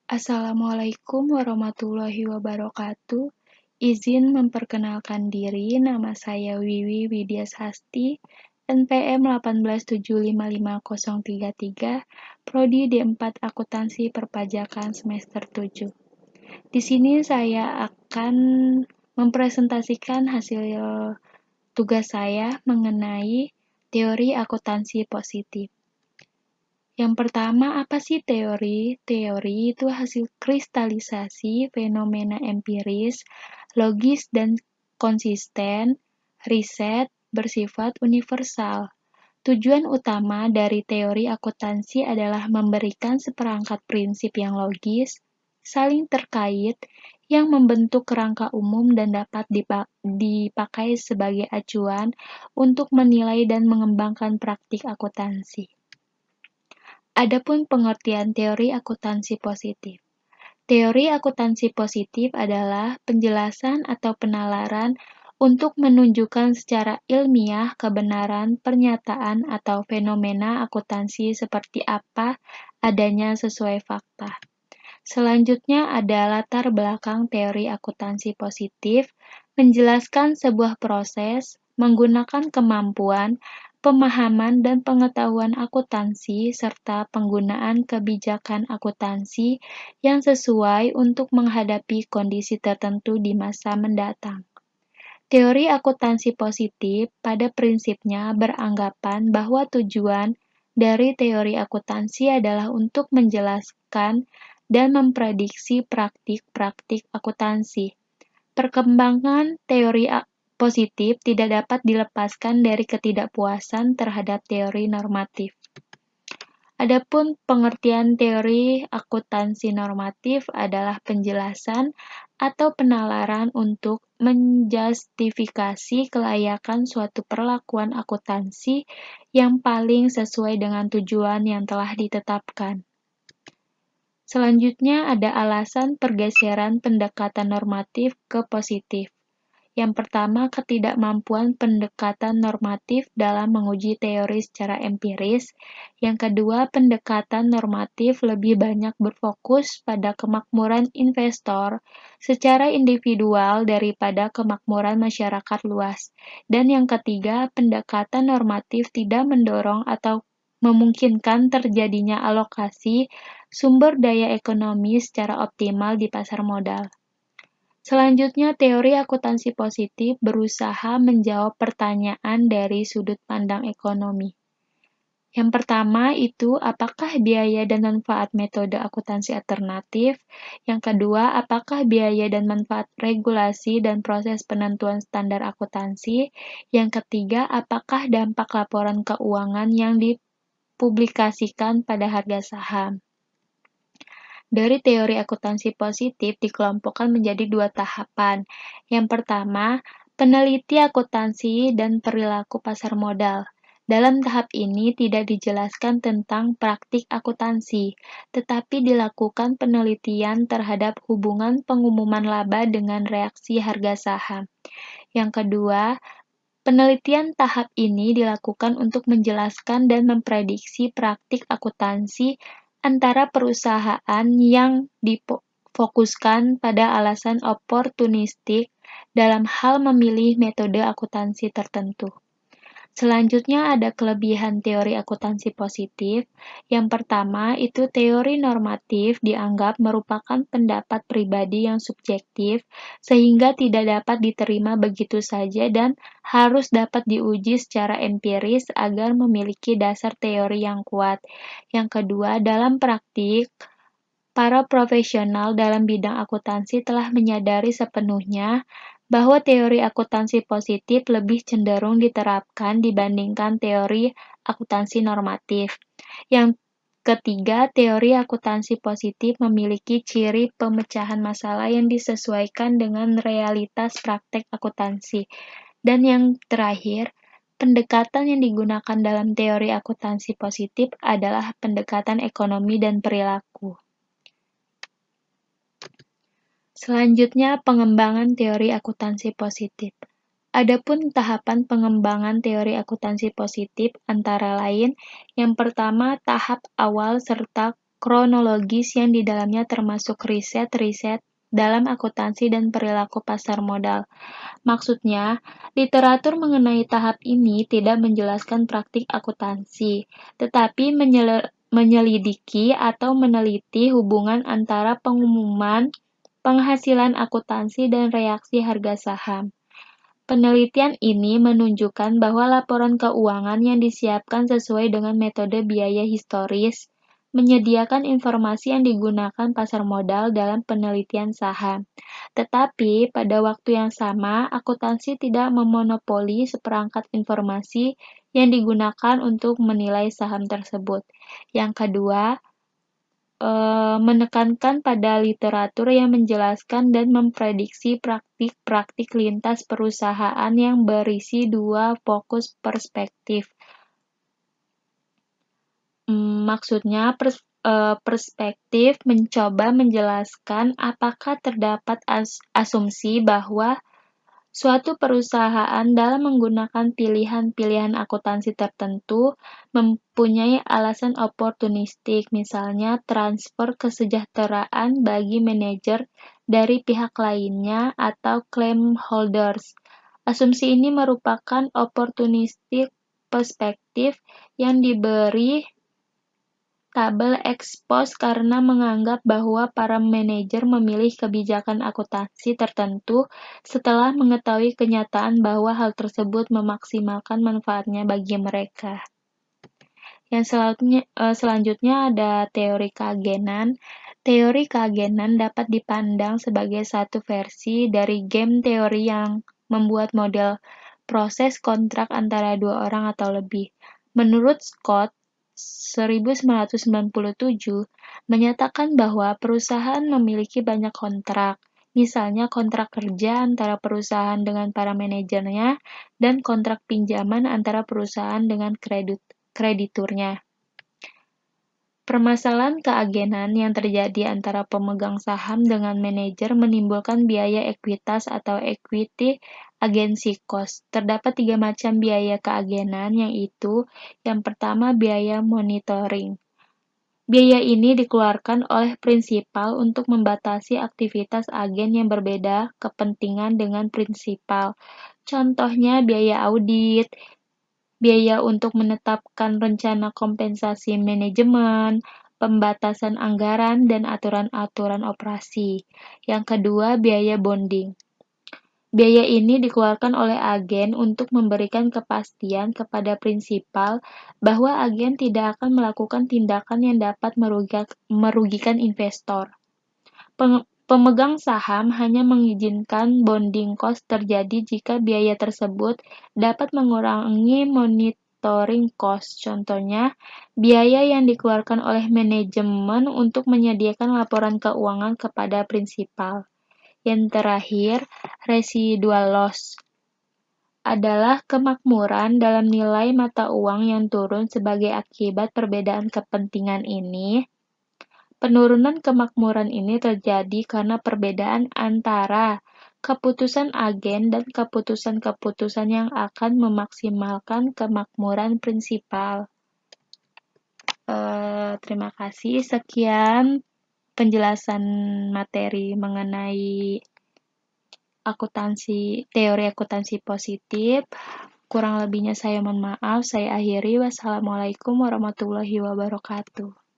Assalamualaikum warahmatullahi wabarakatuh. Izin memperkenalkan diri, nama saya Wiwi Widyasasti, NPM 1875533, Prodi D4 Akuntansi Perpajakan semester 7. Di sini saya akan mempresentasikan hasil tugas saya mengenai teori akuntansi positif. Yang pertama, apa sih teori? Teori itu hasil kristalisasi fenomena empiris, logis dan konsisten, riset bersifat universal. Tujuan utama dari teori akuntansi adalah memberikan seperangkat prinsip yang logis, saling terkait, yang membentuk kerangka umum dan dapat dipakai sebagai acuan untuk menilai dan mengembangkan praktik akuntansi. Adapun pengertian teori akuntansi positif. Teori akuntansi positif adalah penjelasan atau penalaran untuk menunjukkan secara ilmiah kebenaran pernyataan atau fenomena akuntansi seperti apa adanya sesuai fakta. Selanjutnya ada latar belakang teori akuntansi positif, menjelaskan sebuah proses menggunakan kemampuan, pemahaman dan pengetahuan akuntansi serta penggunaan kebijakan akuntansi yang sesuai untuk menghadapi kondisi tertentu di masa mendatang. Teori akuntansi positif pada prinsipnya beranggapan bahwa tujuan dari teori akuntansi adalah untuk menjelaskan dan memprediksi praktik-praktik akuntansi. Perkembangan teori positif tidak dapat dilepaskan dari ketidakpuasan terhadap teori normatif. Adapun pengertian teori akuntansi normatif adalah penjelasan atau penalaran untuk menjustifikasi kelayakan suatu perlakuan akuntansi yang paling sesuai dengan tujuan yang telah ditetapkan. Selanjutnya ada alasan pergeseran pendekatan normatif ke positif. Yang pertama, ketidakmampuan pendekatan normatif dalam menguji teori secara empiris. Yang kedua, pendekatan normatif lebih banyak berfokus pada kemakmuran investor secara individual daripada kemakmuran masyarakat luas. Dan yang ketiga, pendekatan normatif tidak mendorong atau memungkinkan terjadinya alokasi sumber daya ekonomi secara optimal di pasar modal. Selanjutnya, teori akuntansi positif berusaha menjawab pertanyaan dari sudut pandang ekonomi. Yang pertama itu, apakah biaya dan manfaat metode akuntansi alternatif? Yang kedua, apakah biaya dan manfaat regulasi dan proses penentuan standar akuntansi? Yang ketiga, apakah dampak laporan keuangan yang dipublikasikan pada harga saham? Dari teori akuntansi positif dikelompokkan menjadi dua tahapan. Yang pertama, peneliti akuntansi dan perilaku pasar modal. Dalam tahap ini tidak dijelaskan tentang praktik akuntansi, tetapi dilakukan penelitian terhadap hubungan pengumuman laba dengan reaksi harga saham. Yang kedua, penelitian tahap ini dilakukan untuk menjelaskan dan memprediksi praktik akuntansi antara perusahaan yang difokuskan pada alasan oportunistik dalam hal memilih metode akuntansi tertentu. Selanjutnya ada kelebihan teori akuntansi positif. Yang pertama, itu teori normatif dianggap merupakan pendapat pribadi yang subjektif, sehingga tidak dapat diterima begitu saja dan harus dapat diuji secara empiris agar memiliki dasar teori yang kuat. Yang kedua, dalam praktik, para profesional dalam bidang akuntansi telah menyadari sepenuhnya bahwa teori akuntansi positif lebih cenderung diterapkan dibandingkan teori akuntansi normatif. Yang ketiga, teori akuntansi positif memiliki ciri pemecahan masalah yang disesuaikan dengan realitas praktek akuntansi. Dan yang terakhir, pendekatan yang digunakan dalam teori akuntansi positif adalah pendekatan ekonomi dan perilaku. Selanjutnya, pengembangan teori akuntansi positif. Adapun tahapan pengembangan teori akuntansi positif antara lain, yang pertama tahap awal serta kronologis yang di dalamnya termasuk riset-riset dalam akuntansi dan perilaku pasar modal. Maksudnya, literatur mengenai tahap ini tidak menjelaskan praktik akuntansi, tetapi menyelidiki atau meneliti hubungan antara pengumuman penghasilan akuntansi dan reaksi harga saham. Penelitian ini menunjukkan bahwa laporan keuangan yang disiapkan sesuai dengan metode biaya historis menyediakan informasi yang digunakan pasar modal dalam penelitian saham. Tetapi, pada waktu yang sama, akuntansi tidak memonopoli seperangkat informasi yang digunakan untuk menilai saham tersebut. Yang kedua, menekankan pada literatur yang menjelaskan dan memprediksi praktik-praktik lintas perusahaan yang berisi dua fokus perspektif. Maksudnya, perspektif mencoba menjelaskan apakah terdapat asumsi bahwa suatu perusahaan dalam menggunakan pilihan-pilihan akuntansi tertentu mempunyai alasan oportunistik, misalnya transfer kesejahteraan bagi manajer dari pihak lainnya atau claim holders. Asumsi ini merupakan opportunistic perspektif yang diberi tabel ex post karena menganggap bahwa para manajer memilih kebijakan akuntansi tertentu setelah mengetahui kenyataan bahwa hal tersebut memaksimalkan manfaatnya bagi mereka. Yang selanjutnya ada teori keagenan. Teori keagenan dapat dipandang sebagai satu versi dari game teori yang membuat model proses kontrak antara dua orang atau lebih. Menurut Scott, 1997 menyatakan bahwa perusahaan memiliki banyak kontrak, misalnya kontrak kerja antara perusahaan dengan para manajernya dan kontrak pinjaman antara perusahaan dengan krediturnya. Permasalahan keagenan yang terjadi antara pemegang saham dengan manajer menimbulkan biaya ekuitas atau equity agency cost. Terdapat 3 macam biaya keagenan, yaitu yang pertama biaya monitoring. Biaya ini dikeluarkan oleh prinsipal untuk membatasi aktivitas agen yang berbeda kepentingan dengan prinsipal. Contohnya biaya audit, biaya untuk menetapkan rencana kompensasi manajemen, pembatasan anggaran, dan aturan-aturan operasi. Yang kedua, biaya bonding. Biaya ini dikeluarkan oleh agen untuk memberikan kepastian kepada prinsipal bahwa agen tidak akan melakukan tindakan yang dapat merugikan investor. Pemegang saham hanya mengizinkan bonding cost terjadi jika biaya tersebut dapat mengurangi monitoring cost. Contohnya, biaya yang dikeluarkan oleh manajemen untuk menyediakan laporan keuangan kepada prinsipal. Yang terakhir, residual loss adalah kemakmuran dalam nilai mata uang yang turun sebagai akibat perbedaan kepentingan ini. Penurunan kemakmuran ini terjadi karena perbedaan antara keputusan agen dan keputusan-keputusan yang akan memaksimalkan kemakmuran prinsipal. Terima kasih. Sekian penjelasan materi mengenai teori akuntansi positif. Kurang lebihnya saya mohon maaf. Saya akhiri. Wassalamualaikum warahmatullahi wabarakatuh.